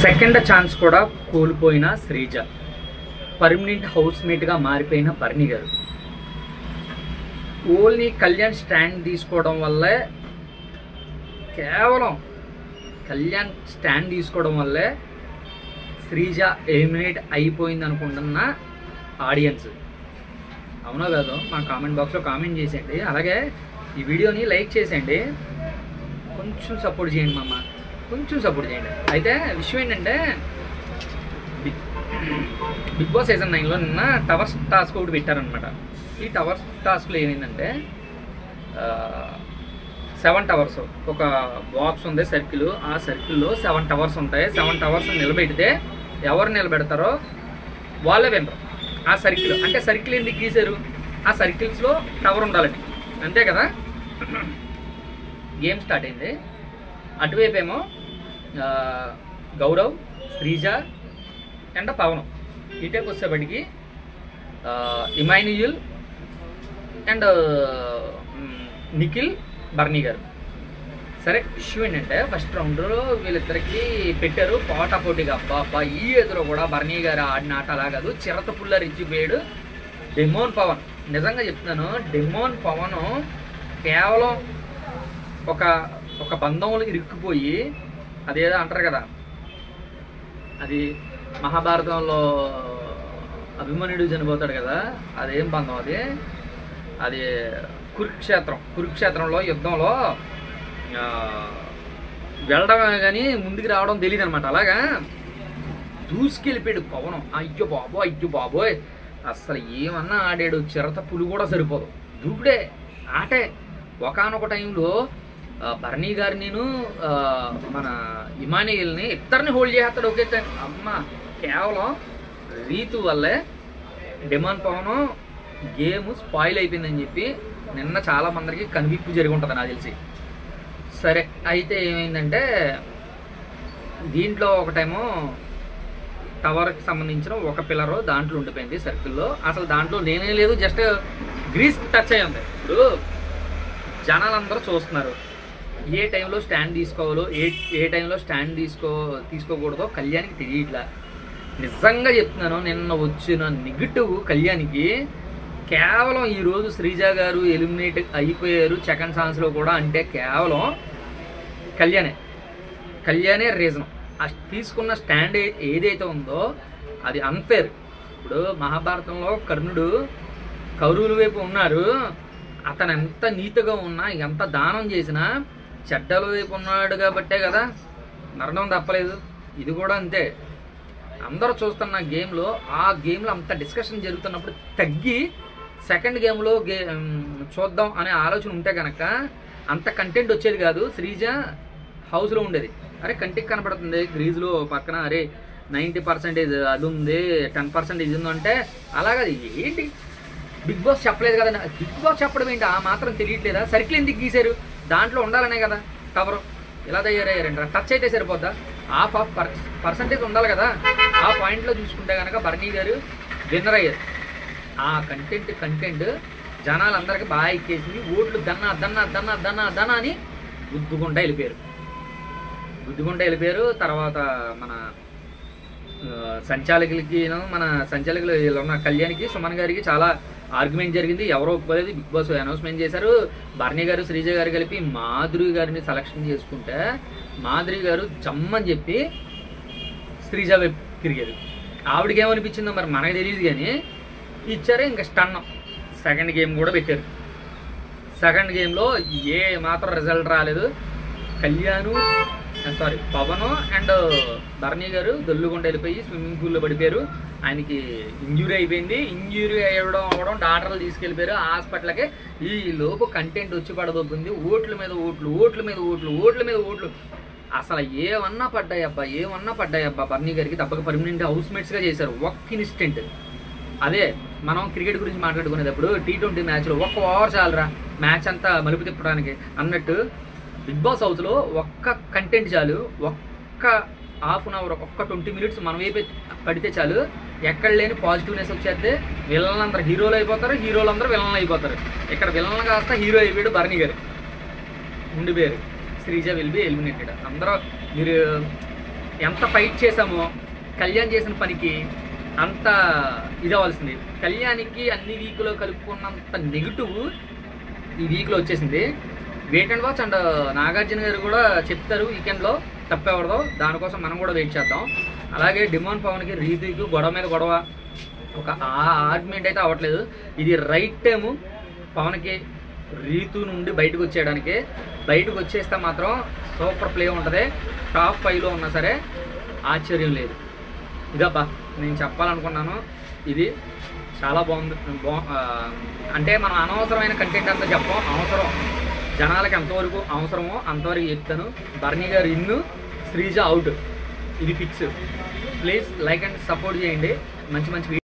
Second chance కూడా కోల్పోయిన Sreeja, permanent హౌస్మేట్గా మారిపోయిన బర్నీ గారు. ఓన్లీ కళ్యాణ్ స్టాండ్ తీసుకోవడం వల్లే, కేవలం కళ్యాణ్ స్టాండ్ తీసుకోవడం వల్లే శ్రీజ ఎలిమినేట్ అయిపోయింది అనుకుంటున్న ఆడియన్స్. అవునో కాదో మా కామెంట్ బాక్స్లో కామెంట్ చేసేయండి. అలాగే ఈ వీడియోని లైక్ చేసేయండి, కొంచెం సపోర్ట్ చేయండి మామ, కొంచెం సపోర్ట్ చేయండి. అయితే విషయం ఏంటంటే, బిగ్ బాస్ సీజన్ 9లో నిన్న టవర్స్ టాస్క్ ఒకటి పెట్టారనమాట. ఈ టవర్స్ టాస్క్లో ఏమైందంటే 7 టవర్స్, ఒక బాక్స్ ఉంది సర్కిల్, ఆ సర్కిల్లో 7 టవర్స్ ఉంటాయి. 7 టవర్స్ నిలబెడితే ఎవరు నిలబెడతారో వాళ్ళే వినరు. ఆ సర్కిల్ అంటే సర్కిల్ ఎందుకు గీశారు, ఆ సర్కిల్స్లో టవర్ ఉండాలని, అంతే కదా. గేమ్ స్టార్ట్ అయింది. అటువైపు ఏమో గౌరవ్, శ్రీజ అండ్ పవనం. ఇటేపు వచ్చేప్పటికి ఇమాన్యుయల్ అండ్ నిఖిల్, బర్నీ గారు. సరే, ఇష్యూ ఏంటంటే ఫస్ట్ రౌండ్లో వీళ్ళిద్దరికి పెట్టారు పోటాపోటీగా. అబ్బా ఈ ఎదురు కూడా బర్నీ గారు ఆడిన ఆట అలా కాదు, చిరత పుల్లర్ ఇచ్చిపోయాడు డెమోన్ పవన్. నిజంగా చెప్తున్నాను, డెమోన్ పవన్ కేవలం ఒక బంధంలో ఇరుక్కుపోయి, అదేదో అంటారు కదా, అది మహాభారతంలో అభిమన్యుడు చనిపోతాడు కదా, అదేం బంధం అది కురుక్షేత్రంలో యుద్ధంలో వెళ్ళడమే కానీ ముందుకు రావడం తెలియదు అనమాట. అలాగా దూసుకెళ్ళిపోయాడు పవనం. అయ్యో బాబోయ్ అసలు ఏమన్నా ఆడాడు, చిరత పులు కూడా సరిపోదు, దూకుడే ఆటే. ఒకానొక టైంలో బర్నీ గారు నేను మన ఇమానియల్ని ఇద్దరిని హోల్డ్ చేస్తాడు ఒకే టైం. అమ్మ, కేవలం రీతు వల్లే డెమాన్ పవన్ గేమ్ స్పాయిల్ అయిపోయిందని చెప్పి నిన్న చాలా మందికి కనివిప్పు జరిగి ఉంటుంది నాకు తెలిసి. సరే, అయితే ఏమైందంటే దీంట్లో ఒకటేమో టవర్కి సంబంధించిన ఒక పిల్లరు దాంట్లో ఉండిపోయింది సర్కిల్లో. అసలు దాంట్లో లేనే లేదు, జస్ట్ గ్రీస్ టచ్ అయ్యి ఉంది. ఇప్పుడు జనాలందరూ చూస్తున్నారు ఏ టైంలో స్టాండ్ తీసుకోవాలో, ఏ టైంలో స్టాండ్ తీసుకోకూడదో కళ్యాణ్కి తెలియట్లా. నిజంగా చెప్తున్నాను, నిన్న వచ్చిన నెగిటివ్ కళ్యాణ్కి కేవలం ఈరోజు శ్రీజ గారు ఎలిమినేట్ అయిపోయారు సెకండ్ ఛాన్స్లో కూడా అంటే కేవలం కళ్యాణే రీజన్. ఆ తీసుకున్న స్టాండ్ ఏదైతే ఉందో అది అన్ఫేర్. ఇప్పుడు మహాభారతంలో కర్ణుడు కౌరవుల వైపు ఉన్నారు, అతను ఎంత నీతిగా ఉన్నా, ఎంత దానం చేసినా చెడ్డల వైపు ఉన్నాడు కాబట్టే కదా మరణం తప్పలేదు. ఇది కూడా అంతే. అందరూ చూస్తున్న గేమ్లో, ఆ గేమ్లో అంత డిస్కషన్ జరుగుతున్నప్పుడు తగ్గి సెకండ్ గేమ్లో చూద్దాం అనే ఆలోచన ఉంటే కనుక అంత కంటెంట్ వచ్చేది కాదు. శ్రీజ హౌస్లో ఉండేది, అరే కంటికి కనపడుతుంది గ్రీజ్లో పక్కన, అరే 90% అది ఉంది, 10% ఇది ఉందంటే అలాగే. ఏంటి బిగ్ బాస్ చెప్పలేదు కదా, బిగ్ బాస్ చెప్పడం ఏంటి, ఆ మాత్రం తెలియట్లేదా? సర్కిల్ ఎందుకు గీశారు, దాంట్లో ఉండాలనే కదా టవరు. ఇలా తయారయ్యారంట, టచ్ అయితే సరిపోద్దా? హాఫ్ పర్సంటేజ్ ఉండాలి కదా. ఆ పాయింట్లో చూసుకుంటే కనుక బర్నీ గారు విన్నర్ అయ్యారు. ఆ కంటెంట్ జనాలందరికీ బాగా ఎక్కేసింది. ఓట్లు దన్నా అని గుద్దుకుంటా వెళ్ళిపోయారు. తర్వాత మన సంచాలకులు ఇలా ఉన్న కళ్యాణ్కి, సుమన్ గారికి చాలా ఆర్గ్యుమెంట్ జరిగింది. ఎవరో ఒప్పుకోలేదు. బిగ్ బాస్ అనౌన్స్మెంట్ చేశారు. బర్నీ గారు, శ్రీజ గారు కలిపి మాధురి గారిని సెలక్షన్ చేసుకుంటే మాధురి గారు జమ్మని చెప్పి శ్రీజ వైపు తిరిగారు. ఆవిడకి ఏమనిపించిందో మరి మనకు తెలియదు కానీ ఇచ్చారు. ఇంకా స్టన్. సెకండ్ గేమ్ కూడా పెట్టారు. సెకండ్ గేమ్లో ఏ మాత్రం రిజల్ట్ రాలేదు. పవన్ అండ్ బర్నీ గారు దొల్లుకుండా వెళ్ళిపోయి స్విమ్మింగ్ పూల్లో పడిపోయారు. ఆయనకి ఇంజురీ అయిపోయింది. ఇంజురీ అవ్వడం డాక్టర్లు తీసుకెళ్ళిపోయారు హాస్పిటల్కి. ఈ లోపు కంటెంట్ వచ్చి పడదొబ్బింది. ఓట్ల మీద ఓట్లు. అసలు ఏమన్నా పడ్డాయబ్బా బర్నీ గారికి. తప్పక పర్మనెంట్ హౌస్మేట్స్గా చేశారు. ఒక్క ఇన్స్టెంట్. అదే మనం క్రికెట్ గురించి మాట్లాడుకునేటప్పుడు T20 మ్యాచ్లో ఒక్క ఓవర్ చాలరా మ్యాచ్ అంతా మలుపు తిప్పడానికి అన్నట్టు బిగ్ బాస్ హౌస్లో ఒక్క కంటెంట్ చాలు. ఒక్క హాఫ్ అన్ అవర్, ఒక్క 20 minutes మన వైపు పడితే చాలు. ఎక్కడ లేని పాజిటివ్నెస్ వచ్చేస్తే విలన్లందరూ హీరోలు అయిపోతారు, హీరోలందరూ విలన్లు అయిపోతారు. ఇక్కడ విలన్లు కాస్త హీరో అయిపోయాడు బర్నీ గారు, ఉండిపోయారు. Sreeja will be eliminated. అందరూ మీరు ఎంత ఫైట్ చేసామో కళ్యాణ్ చేసిన పనికి అంత ఇది అవ్వాల్సింది. కళ్యాణ్కి అన్ని వీక్లో కలుపుకున్నంత నెగిటివ్ ఈ వీక్లో వచ్చేసింది. Wait and watch. And Nagarjuna garu కూడా చెప్తారు వీకెండ్లో తప్పేవడదో, దానికోసం మనం కూడా వెయిట్ చేద్దాం. అలాగే డిమాండ్ పవన్కి రీతికి గొడవ మీద గొడవ, ఒక ఆర్గ్యుమెంట్ అయితే అవ్వట్లేదు. ఇది రైట్ టైము పవన్కి రీతు నుండి బయటకు వచ్చేయడానికి. బయటకు వచ్చేస్తే మాత్రం సూపర్ ప్లే ఉంటుంది. టాప్ 5లో ఉన్నా సరే ఆశ్చర్యం లేదు. ఇదబ్బా నేను చెప్పాలనుకున్నాను. ఇది చాలా బాగుంది. అంటే మనం అనవసరమైన కంటెంట్ అంతా చెప్పాం. అవసరం జనాలకి ఎంతవరకు అవసరమో అంతవరకు చెప్తాను. బర్నీ గారు ఇన్ను, శ్రీజ అవుట్, ఇది fix. Please like and support చేయండి. మంచి మంచి